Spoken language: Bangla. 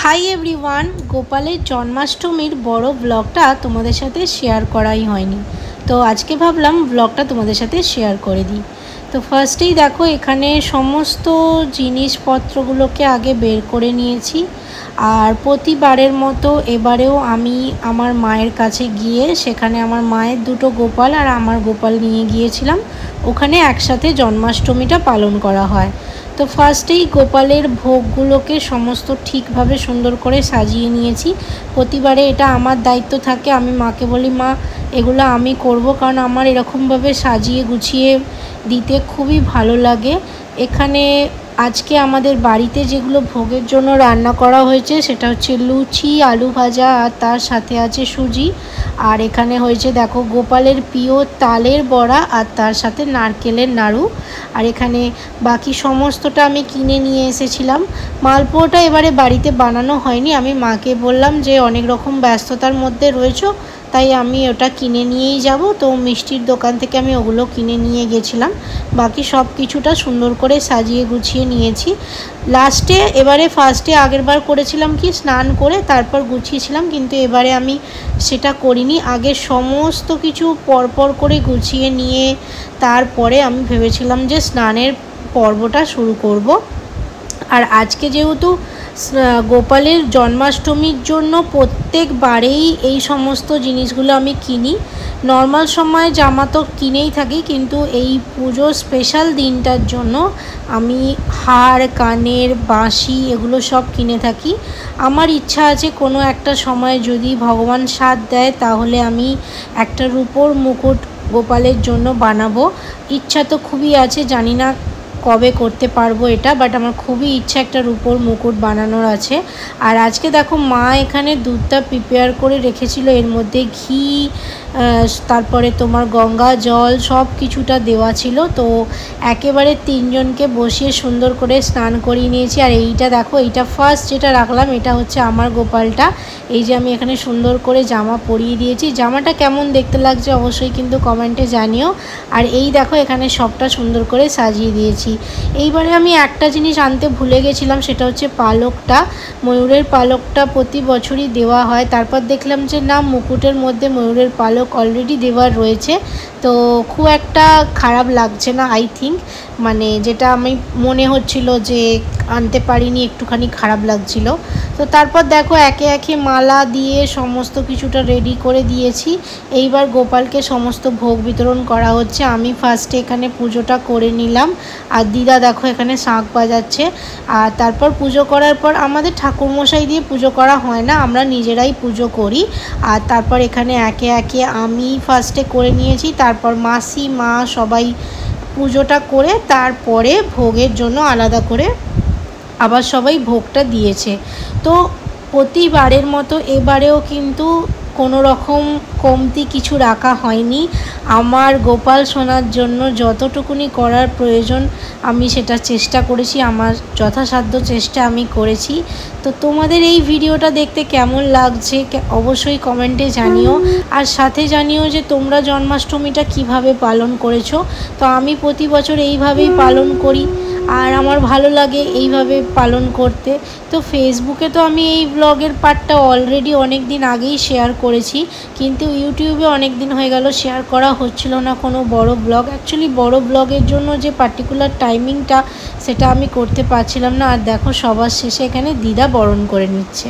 হাই এভরিওয়ান, গোপালের জন্মাষ্টমীর বড় ব্লগটা তোমাদের সাথে শেয়ার করাই হয়নি, তো আজকে ভাবলাম ব্লগটা তোমাদের সাথে শেয়ার করে দিই। তো ফার্স্টেই দেখো এখানে সমস্ত জিনিসপত্রগুলোকে আগে বের করে নিয়েছি। আর প্রতিবারের মতো এবারেও আমি আমার মায়ের কাছে গিয়ে সেখানে আমার মায়ের দুটো গোপাল আর আমার গোপাল নিয়ে গিয়েছিলাম। ওখানে একসাথে জন্মাষ্টমীটা পালন করা হয়। তো ফার্স্টেই গোপালের ভোগগুলোকে সমস্ত ঠিকভাবে সুন্দর করে সাজিয়ে নিয়েছি। প্রতিবারে এটা আমার দায়িত্ব থাকে, আমি মাকে বলি মা এগুলো আমি করব, কারণ আমার এরকমভাবে সাজিয়ে গুছিয়ে দিতে খুবই ভালো লাগে। এখানে আজকে আমাদের বাড়িতে যেগুলো ভোগের জন্য রান্না করা হয়েছে সেটা হচ্ছে লুচি, আলু ভাজা, আর তার সাথে আছে সুজি। আর এখানে হয়েছে দেখো গোপালের প্রিয় তালের বড়া আর তার সাথে নারকেলের নাড়ু। আর এখানে বাকি সমস্তটা আমি কিনে নিয়ে এসেছিলাম। মালপোয়াটা এবারে বাড়িতে বানানো হয়নি, আমি মাকে বললাম যে অনেক রকম ব্যস্ততার মধ্যে রয়েছো, তাই আমি ওটা কিনে নিয়েই যাব। তো মিষ্টির দোকান থেকে আমি ওগুলো কিনে নিয়ে গেছিলাম। বাকি সব কিছুটা সুন্দর করে সাজিয়ে গুছিয়ে নিয়েছি। লাস্টে এবারে ফার্স্টে আগেরবার করেছিলাম কি স্নান করে তারপর গুছিয়েছিলাম, কিন্তু এবারে আমি সেটা করিনি। আগে সমস্ত কিছু পরপর করে গুছিয়ে নিয়ে তারপরে আমি ভেবেছিলাম যে স্নানের পর্বটা শুরু করব। আর আজকে যেহেতু গোপালের জন্মাষ্টমীর জন্য প্রত্যেকবারেই এই সমস্ত জিনিসগুলো আমি কিনি। নর্মাল সময় জামা তো কিনেই থাকি, কিন্তু এই পুজো স্পেশাল দিনটার জন্য আমি হার, কানের, বাঁশি এগুলো সব কিনে থাকি। আমার ইচ্ছা আছে কোনো একটা সময় যদি ভগবান সাথ দেয় তাহলে আমি একটা রূপোর মুকুট গোপালের জন্য বানাবো। ইচ্ছা তো খুবই আছে, জানি না কবে করতে পারবো এটা, বাট আমার খুবই ইচ্ছা একটা রূপোর মুকুট বানানোর আছে। আর আজকে দেখো মা এখানে দুধটা প্রিপেয়ার করে রেখেছিল, এর মধ্যে ঘি, তারপরে তোমার গঙ্গা জল সব কিছুটা দেওয়া ছিল। তো একেবারে তিনজনকে বসিয়ে সুন্দর করে স্নান করিয়ে নিয়েছি। আর এইটা দেখো, এইটা ফার্স্ট যেটা রাখলাম এটা হচ্ছে আমার গোপালটা। এই যে আমি এখানে সুন্দর করে জামা পরিয়ে দিয়েছি, জামাটা কেমন দেখতে লাগছে অবশ্যই কিন্তু কমেন্টে জানিও। আর এই দেখো এখানে সবটা সুন্দর করে সাজিয়ে দিয়েছি। এইবারে আমি একটা জিনিস আনতে ভুলে গেছিলাম, সেটা হচ্ছে পালকটা। ময়ূরের পালকটা প্রতি বছরই দেওয়া হয়, তারপর দেখলাম যে না, মুকুটের মধ্যে ময়ূরের পালক অলরেডি দেওয়ার রয়েছে, তো খুব একটা খারাপ লাগছে না আই থিঙ্ক। মানে যেটা আমি মনে হচ্ছিল যে আনতে পারিনি, একটুখানি খারাপ লাগছিল। তো তারপর দেখো একে একে মালা দিয়ে সমস্ত কিছুটা রেডি করে দিয়েছি। এইবার গোপালকে সমস্ত ভোগ বিতরণ করা হচ্ছে। আমি ফার্স্টে এখানে পুজোটা করে নিলাম, আর দিদা দেখো এখানে শাঁখ বাজাচ্ছে। আর তারপর পুজো করার পর আমাদের ঠাকুরমশাই দিয়ে পুজো করা হয় না, আমরা নিজেরাই পুজো করি। আর তারপর এখানে একে একে আমি ফার্স্টে করে নিয়েছি, তারপর মাসি, মা সবাই পুজোটা করে তারপরে ভোগের জন্য আলাদা করে আবার সবাই ভোগটা দিয়েছে। তো প্রতিবারের মতো এবারেও কিন্তু কোনো রকম কমতি কিছু রাখা হয়নি। আমার গোপাল সোনার জন্য যতটুকুনি করার প্রয়োজন আমি সেটা চেষ্টা করেছি, আমার যথাসাধ্য চেষ্টা আমি করেছি। তো তোমাদের এই ভিডিওটা দেখতে কেমন লাগছে অবশ্যই কমেন্টে জানিও। আর সাথে জানিও যে তোমরা জন্মাষ্টমীটা কিভাবে পালন করেছো। তো আমি প্রতি বছর এইভাবেই পালন করি, আর আমার ভালো লাগে এইভাবে পালন করতে। তো ফেসবুকে তো আমি এই ব্লগের পার্টটা অলরেডি অনেক দিন আগেই শেয়ার করেছি, কিন্তু ইউটিউবে অনেক দিন হয়ে গেল শেয়ার করা হচ্ছিল না কোনো বড় ব্লগ। অ্যাকচুয়ালি বড় ব্লগের জন্য যে পার্টিকুলার টাইমিংটা সেটা আমি করতে পারছিলাম না। আর দেখো সবার শেষে এখানে দিদা বরণ করে নিচ্ছে।